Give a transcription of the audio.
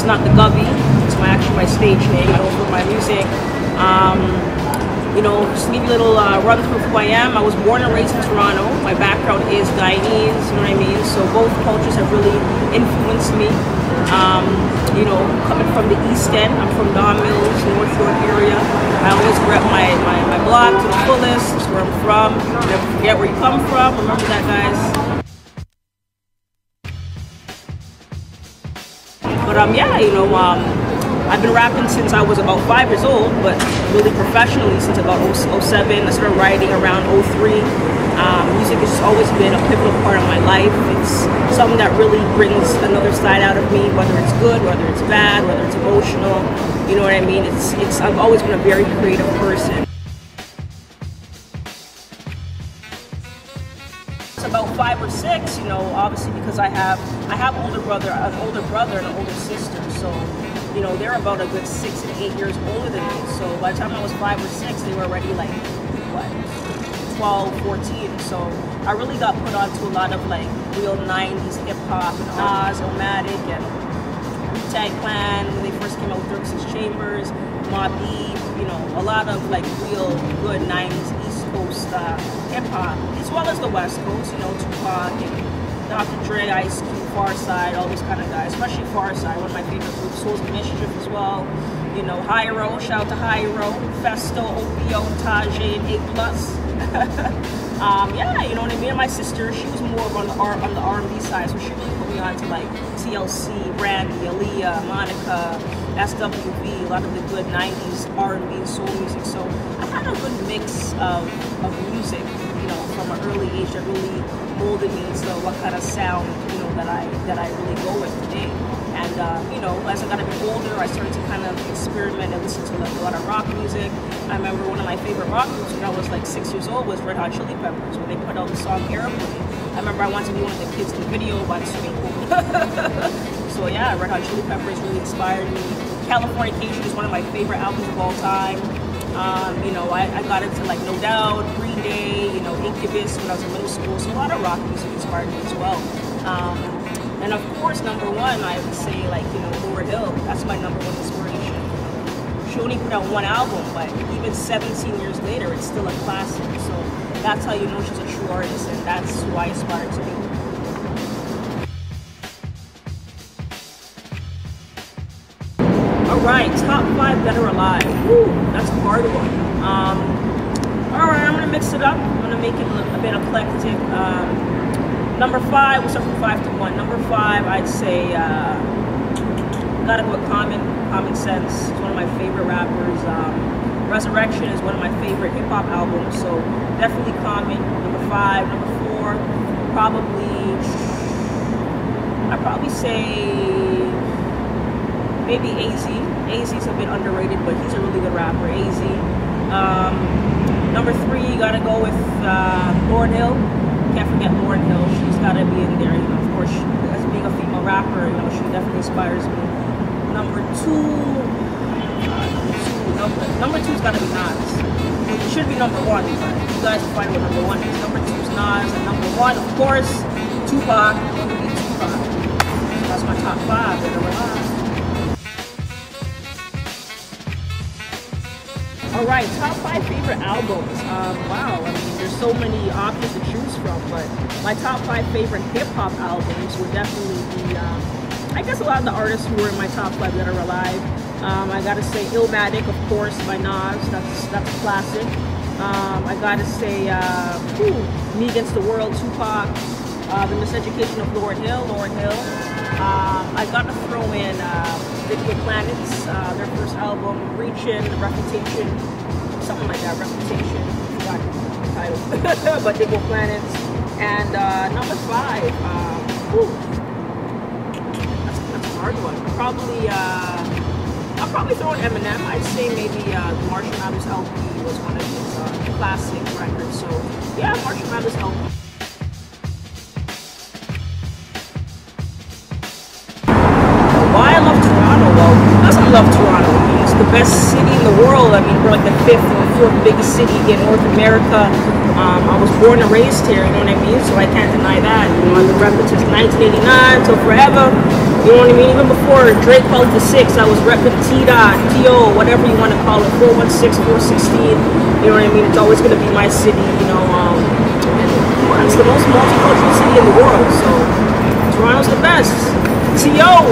not the Gubby. It's my stage name. I go for my music. You know, just to give you a little run through who I am. I was born and raised in Toronto. My background is Guyanese, you know what I mean? So both cultures have really influenced me. You know, coming from the East End, I'm from Don Mills, North York area. I always rep my block to the fullest. That's where I'm from. Never forget where you come from. Remember that, guys. But yeah, you know, I've been rapping since I was about 5 years old, but really professionally since about 07. I started writing around 03. Music has always been a pivotal part of my life. It's something that really brings another side out of me, whether it's good, whether it's bad, whether it's emotional. You know what I mean? I've always been a very creative person. It's about 5 or 6, you know, obviously because I have an older brother and an older sister, so you know, they're about a good 6 and 8 years older than me. So by the time I was 5 or 6, they were already like, what, 12, 14. So I really got put onto a lot of like real 90s hip hop, Nas, Illmatic, and Tag Clan when they first came out with 36 Chambers, Mobb Deep, you know, a lot of like real good 90s East Coast hip hop, as well as the West Coast, you know, Tupac and Dr. Dre, Ice Cube, Pharcyde, all those kind of guys, especially Pharcyde, one of my favorite groups, Souls of Mischief as well. You know, Hyro, shout out to Hyro, Festo, OPO, Tajay, and A+. Yeah, you know what I mean? My sister, she was more on the R&B side, so she really put me on to like TLC, Brandy, Aaliyah, Monica, SWV, a lot of the good 90s R&B and soul music. So I had a good mix of music, you know, from an early age that really molded me into what kind of sound, you know, that I really go with today. And you know, as I got a bit older, I started to kind of experiment and listen to like a lot of rock music. I remember one of my favorite rock groups when I was like 6 years old was Red Hot Chili Peppers, when they put out the song Airplane. I remember I wanted to be one of the kids in the video by the swimming pool. So yeah, Red Hot Chili Peppers really inspired me. Californication is one of my favorite albums of all time. You know, I got into like No Doubt, Green Day, you know, Incubus when I was in middle school. So a lot of rock music inspired me as well. And of course, number one, I would say like, you know, Lauryn Hill. That's my number one inspiration. She only put out one album, but even 17 years later, it's still a classic. So that's how you know she's a true artist, and that's who I aspire to be. Alright, top 5 dead or alive. Woo, that's a hard one. Alright, I'm gonna mix it up. I'm gonna make it a bit eclectic. Number 5, we'll start from 5 to 1. Number 5, I'd say, gotta go with Common Sense. He's one of my favorite rappers. Resurrection is one of my favorite hip hop albums, so definitely Common. Number 5. Number 4, I'd probably say maybe AZ. AZ's a bit underrated, but he's a really good rapper, AZ. Number 3, gotta go with Lauryn Hill. Can't forget Lauryn Hill. She's gotta be in there, you know, of course, as being a female rapper, you know, she definitely inspires me. Number 2, number 2's gotta be Nas. It should be number 1, but you guys will find what number 1 is. Number 2's Nas, and number 1, of course, Tupac. Tupac. That's my top 5. They're number 5. Alright, top 5 favorite albums. Wow, I mean, there's so many options to choose from, but my top 5 favorite hip-hop albums would definitely be, I guess a lot of the artists who were in my top 5 that are alive. I gotta say Illmatic, of course, by Nas. That's a classic. I gotta say Me Against the World, Tupac. The Miseducation of Lauryn Hill. I gotta throw in Digital Planets, their first album, Reachin', Reputation, something like that, Reputation, I forgot the title, but Digital Planets. And number 5, that's a hard one. I'll probably throw in Eminem. I'd say maybe the Marshall Mathers LP was one of his classic records. So yeah, Marshall Mathers LP. Why I love Toronto? Well, because I love Toronto. I mean, it's the best city in the world. I mean, we're like the 5th or 4th biggest city in North America. I was born and raised here, you know what I mean? So I can't deny that. You know, I've been repping since 1989 till forever. You know what I mean? Even before Drake called the 6, I was repping T-Dot, T.O., whatever you want to call it, 416, 416. You know what I mean? It's always going to be my city, you know. It's the most multicultural city in the world, so Toronto's the best. T.O.